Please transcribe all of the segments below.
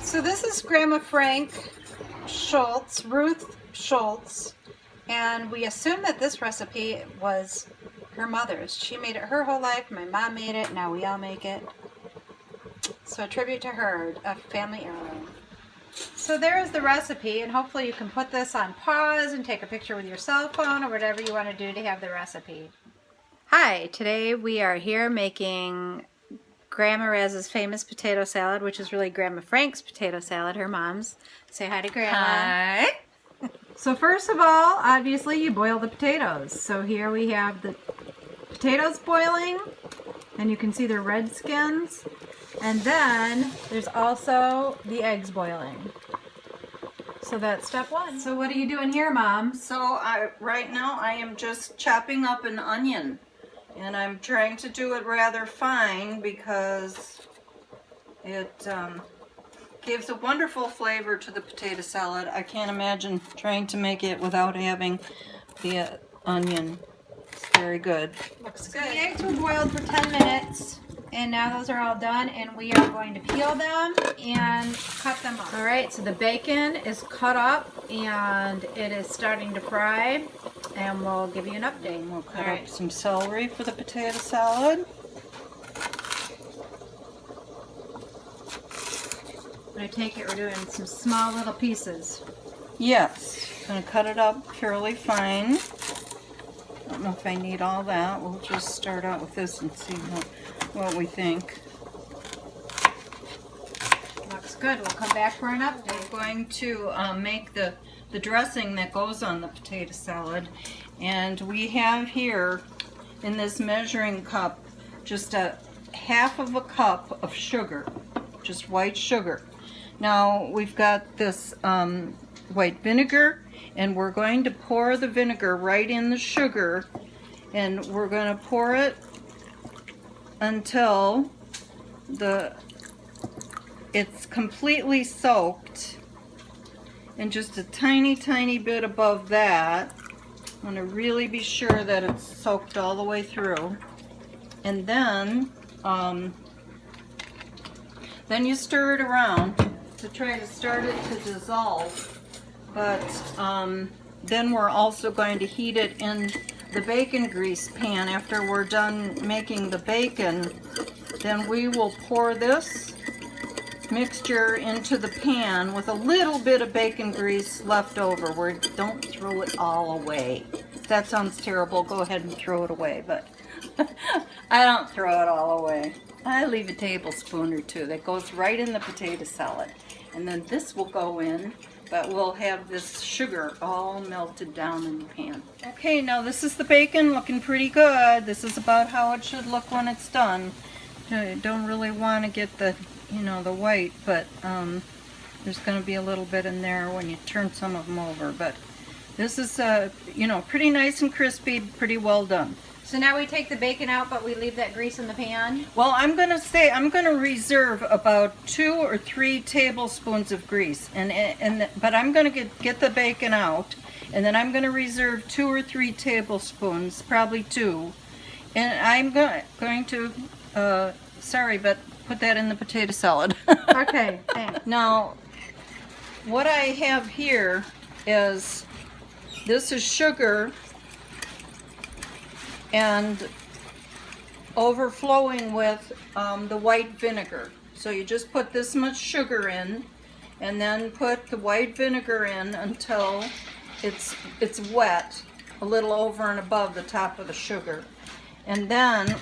So this is Grandma Frank Schultz, Ruth Schultz, and we assume that this recipe was her mother's. She made it her whole life. My mom made it. Now we all make it. So a tribute to her, a family heirloom. So there is the recipe, and hopefully you can put this on pause and take a picture with your cell phone or whatever you want to do to have the recipe. Hi, today we are here making Grandma Raz's famous potato salad, which is really Grandma Frank's potato salad, her mom's. Say hi to Grandma. Hi. So first of all, obviously you boil the potatoes. So here we have the potatoes boiling, and you can see the red skins. And then there's also the eggs boiling. So that's step one. So what are you doing here, Mom? So right now I am just chopping up an onion, and I'm trying to do it rather fine because it gives a wonderful flavor to the potato salad. I can't imagine trying to make it without having the onion. It's very good. Looks good. The eggs were boiled for 10 minutes. And now those are all done, and we are going to peel them and cut them up. All right, so the bacon is cut up and it is starting to fry, and we'll give you an update. We'll cut up some celery for the potato salad. I take it we're doing some small little pieces. Yes, I'm going to cut it up fairly fine. I don't know if I need all that. We'll just start out with this and see what we think. Looks good. We'll come back for an update. We're going to make the dressing that goes on the potato salad, and we have here in this measuring cup just a half of a cup of sugar, just white sugar. Now we've got this white vinegar, and we're going to pour the vinegar right in the sugar, and we're going to pour it until it's completely soaked, and just a tiny bit above that. I want to really be sure that it's soaked all the way through, and then you stir it around to try to start it to dissolve. But then we're also going to heat it in the bacon grease pan. After we're done making the bacon, then we will pour this mixture into the pan with a little bit of bacon grease left over. Don't throw it all away. If that sounds terrible, go ahead and throw it away, but I don't throw it all away. I leave a tablespoon or two that goes right in the potato salad. And then this will go in, but we'll have this sugar all melted down in the pan. Okay, now this is the bacon, looking pretty good. This is about how it should look when it's done. I don't really want to get the, the white, but there's going to be a little bit in there when you turn some of them over. But this is, pretty nice and crispy, pretty well done. So now we take the bacon out, but we leave that grease in the pan? Well, I'm going to reserve about 2 or 3 tablespoons of grease, but I'm going to get the bacon out, and then I'm going to reserve 2 or 3 tablespoons, probably 2, and I'm going to sorry, but put that in the potato salad. Okay, thanks. Now, what I have here is, this is sugar and overflowing with the white vinegar. So you just put this much sugar in, and then put the white vinegar in until it's wet, a little over and above the top of the sugar. And then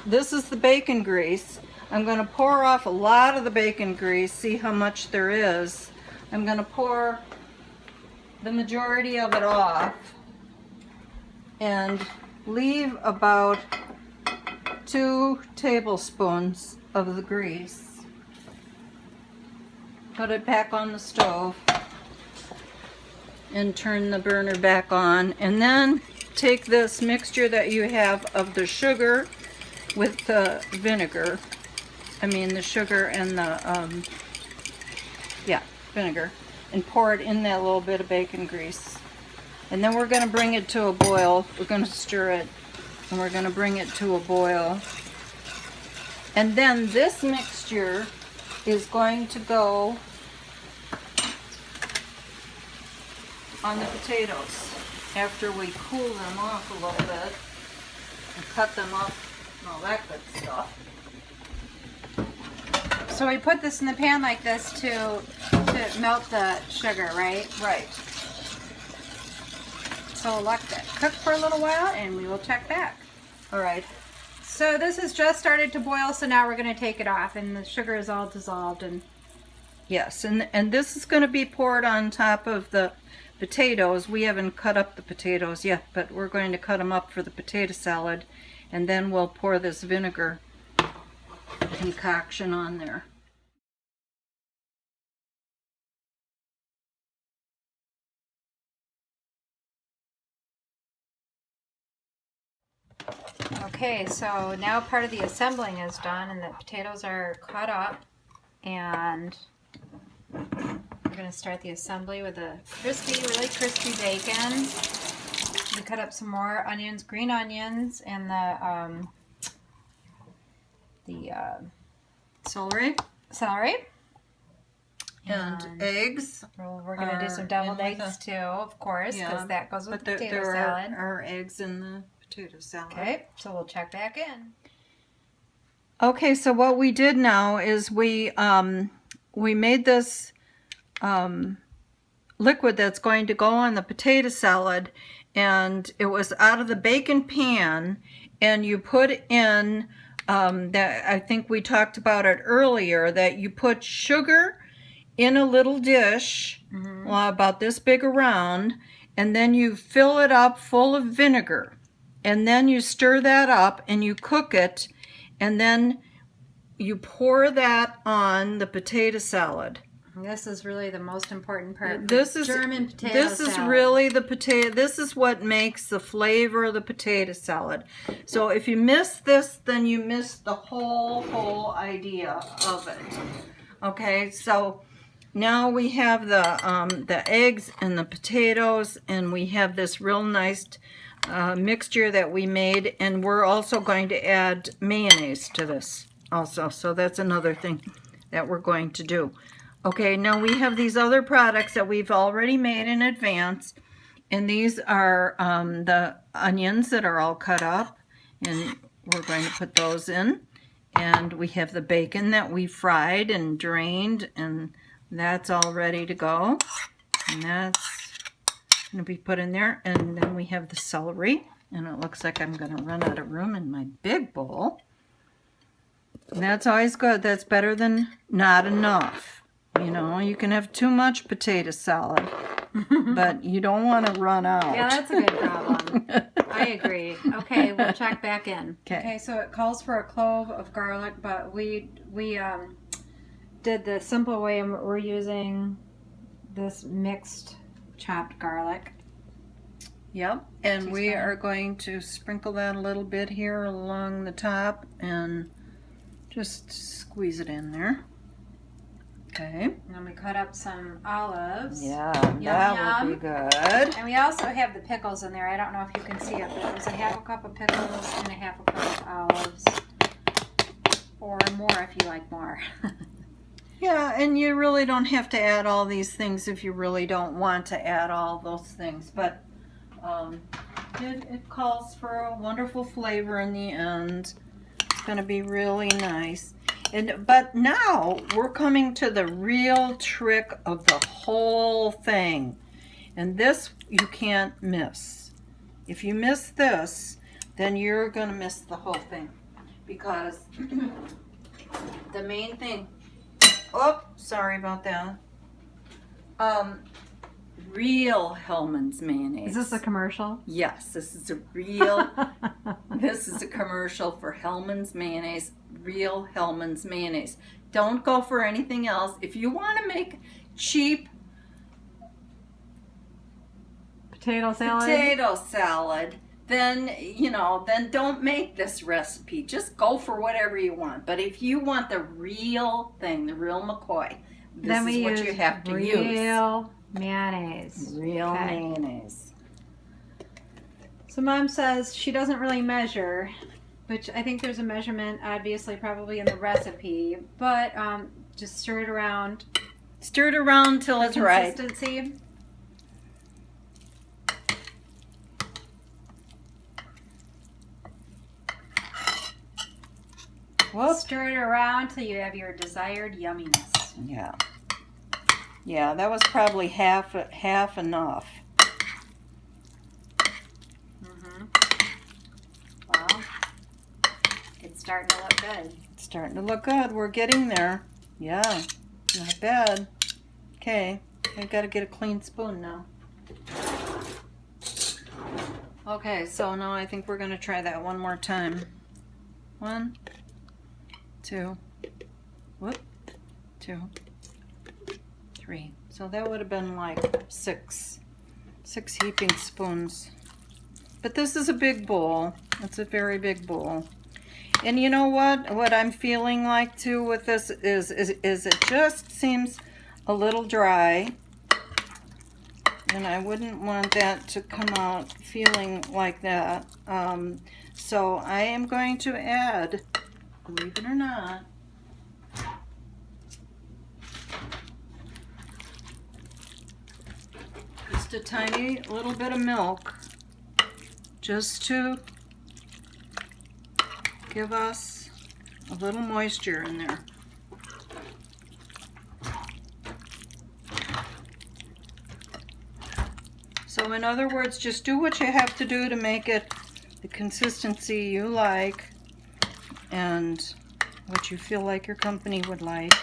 this is the bacon grease. I'm gonna pour off a lot of the bacon grease, see how much there is. I'm gonna pour the majority of it off and leave about 2 tablespoons of the grease. Put it back on the stove and turn the burner back on, and then take this mixture that you have of the sugar with the vinegar, the sugar and the vinegar, and pour it in that little bit of bacon grease. And then we're going to bring it to a boil. We're going to stir it, and we're going to bring it to a boil. And then this mixture is going to go on the potatoes after we cool them off a little bit and cut them up and all that good stuff. So we put this in the pan like this to melt the sugar, right? Right. So we'll let it cook for a little while and we will check back. All right. So this has just started to boil, so now we're going to take it off and the sugar is all dissolved. And Yes, and this is going to be poured on top of the potatoes. We haven't cut up the potatoes yet, but we're going to cut them up for the potato salad, and then we'll pour this vinegar concoction on there. okay, so now part of the assembling is done and the potatoes are cut up, and we're going to start the assembly with a really crispy bacon. We cut up some more onions, green onions, and the Celery celery. and eggs. We're going to do some deviled in with eggs too, of course, because Yeah, that goes with But the there, potato there salad. are eggs in the potato salad. Okay, so we'll check back in. Okay, so what we did now is we made this liquid that's going to go on the potato salad, and it was out of the bacon pan, and you put in that, I think we talked about it earlier, that you put sugar in a little dish, well, about this big around, and then you fill it up full of vinegar, and then you stir that up and you cook it, and then you pour that on the potato salad. This is really the most important part. This is German potato This is salad. really the potato. This is what makes the flavor of the potato salad. So if you miss this, then you miss the whole idea of it. Okay, so now we have the eggs and the potatoes, and we have this real nice mixture that we made, and we're also going to add mayonnaise to this also. So that's another thing that we're going to do. Okay, now we have these other products that we've already made in advance, and these are the onions that are all cut up, and we're going to put those in. And we have the bacon that we fried and drained, and that's all ready to go. And that's going to be put in there. And then we have the celery, and it looks like I'm going to run out of room in my big bowl. And that's always good. That's better than not enough. You know, you can have too much potato salad, but you don't want to run out. Yeah, that's a good problem. I agree. Okay, we'll check back in. Okay, so it calls for a clove of garlic, but we did the simple way, and we're using this mixed chopped garlic. Yep, and we are going to sprinkle that a little bit here along the top and just squeeze it in there. Okay. And then we cut up some olives. Yeah, Yum, that would be good. And we also have the pickles in there. I don't know if you can see it, but there's a half a cup of pickles and a half a cup of olives. Or more if you like more. Yeah, and you really don't have to add all these things if you really don't want to add all those things. But it calls for a wonderful flavor in the end. It's going to be really nice. But now we're coming to the real trick of the whole thing. And this you can't miss. If you miss this, then you're going to miss the whole thing. Because the main thing... Oh, sorry about that. Real Hellmann's mayonnaise. Is this a commercial? Yes, this is a real... This is a commercial for Hellmann's mayonnaise. Real Hellmann's mayonnaise. Don't go for anything else. If you want to make cheap Potato salad, then, then don't make this recipe. Just go for whatever you want. But if you want the real thing, the real McCoy, this is what you have to use. Real mayonnaise. Real mayonnaise. So Mom says she doesn't really measure, which I think there's a measurement, obviously, probably in the recipe. But Just stir it around. Stir it around till it's right. Consistency. Whoops. Stir it around till you have your desired yumminess. Yeah. Yeah, that was probably half enough. Well, it's starting to look good. It's starting to look good. We're getting there. Yeah, not bad. Okay, I gotta get a clean spoon now. Okay, so now I think we're gonna try that one more time. 1, 2, whoop, 2, 3. So that would have been like six heaping spoons. But this is a big bowl. It's a very big bowl. And you know what? What I'm feeling like too with this is it just seems a little dry. And I wouldn't want that to come out feeling like that. So I am going to add, believe it or not, just a tiny little bit of milk, just to give us a little moisture in there. So in other words, just do what you have to do to make it the consistency you like and what you feel like your company would like.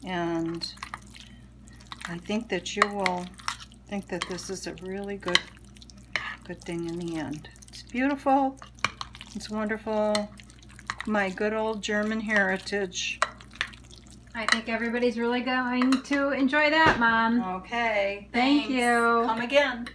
And I think that you will think that this is a really good thing in the end. It's beautiful. It's wonderful. My good old German heritage. I think everybody's really going to enjoy that, Mom. Okay. Thank thanks. you. Come again.